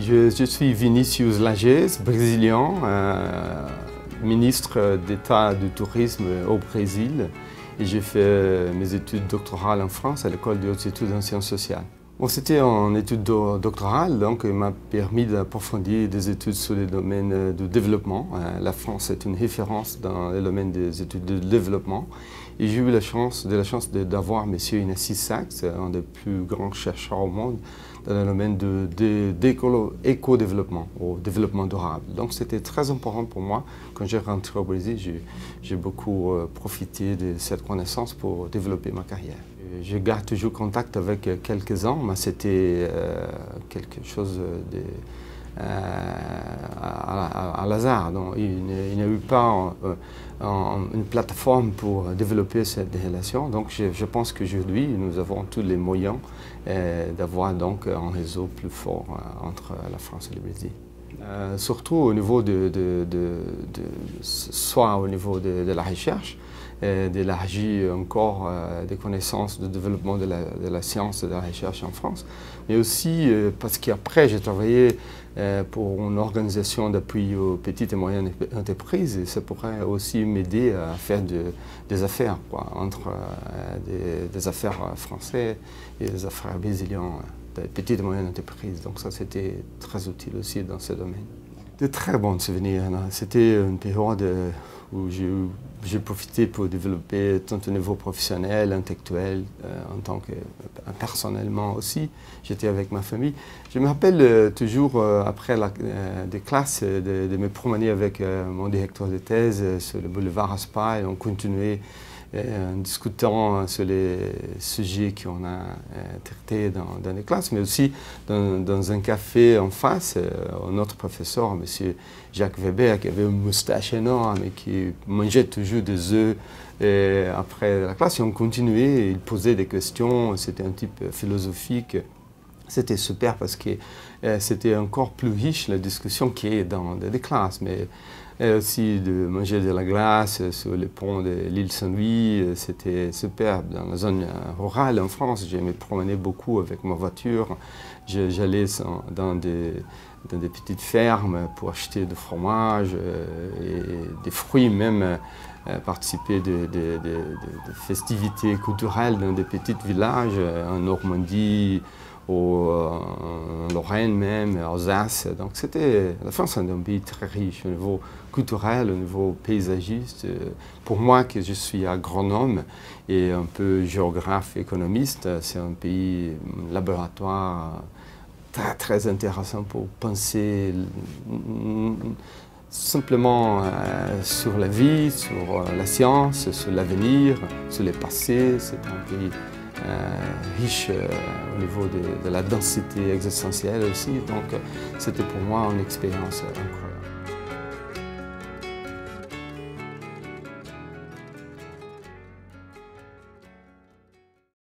Je suis Vinicius Lages, brésilien, ministre d'État du tourisme au Brésil. Et j'ai fait mes études doctorales en France à l'École des hautes études en sciences sociales. Bon, c'était en études doctorales, donc il m'a permis d'approfondir des études sur les domaines du développement. La France est une référence dans le domaine des études de développement. Et j'ai eu la chance d'avoir M. Inassis Sachs, un des plus grands chercheurs au monde, dans le domaine de l'éco-développement, au développement durable. Donc c'était très important pour moi. Quand j'ai rentré au Brésil, j'ai beaucoup profité de cette connaissance pour développer ma carrière. Je garde toujours contact avec quelques-uns, mais c'était quelque chose à l'hasard. Il n'y a eu pas une plateforme pour développer cette relation. Donc je pense qu'aujourd'hui, nous avons tous les moyens d'avoir donc un réseau plus fort entre la France et le Brésil. Surtout au niveau soit au niveau de la recherche, d'élargir encore des connaissances de développement de la science et de la recherche en France, mais aussi parce qu'après j'ai travaillé pour une organisation d'appui aux petites et moyennes entreprises et ça pourrait aussi m'aider à faire des affaires entre des affaires françaises et des affaires brésiliennes, des petites et moyennes entreprises. Donc ça c'était très utile aussi dans ce domaine. De très bons souvenirs. C'était une période où j'ai profité pour développer tant au niveau professionnel, intellectuel, en tant que personnellement aussi. J'étais avec ma famille. Je me rappelle toujours après des classes de me promener avec mon directeur de thèse sur le boulevard Raspail et on continuait en discutant sur les sujets qu'on a traités dans les classes, mais aussi dans un café en face, notre professeur, M. Jacques Weber, qui avait une moustache énorme et qui mangeait toujours des œufs après la classe. Et on continuait, il posait des questions, c'était un type philosophique. C'était super parce que c'était encore plus riche la discussion qui est dans des classes. Mais aussi de manger de la glace sur le pont de l'île Saint-Louis, c'était superbe. Dans la zone rurale en France, je me promenais beaucoup avec ma voiture. J'allais dans des petites fermes pour acheter du fromage et des fruits, même participer de festivités culturelles dans des petits villages en Normandie, en Lorraine même, en Alsace. Donc la France est un pays très riche au niveau culturel, au niveau paysagiste. Pour moi, que je suis agronome et un peu géographe, économiste, c'est un pays, un laboratoire très intéressant pour penser simplement sur la vie, sur la science, sur l'avenir, sur le passé. C'est un pays riche au niveau de la densité existentielle aussi. Donc c'était pour moi une expérience incroyable.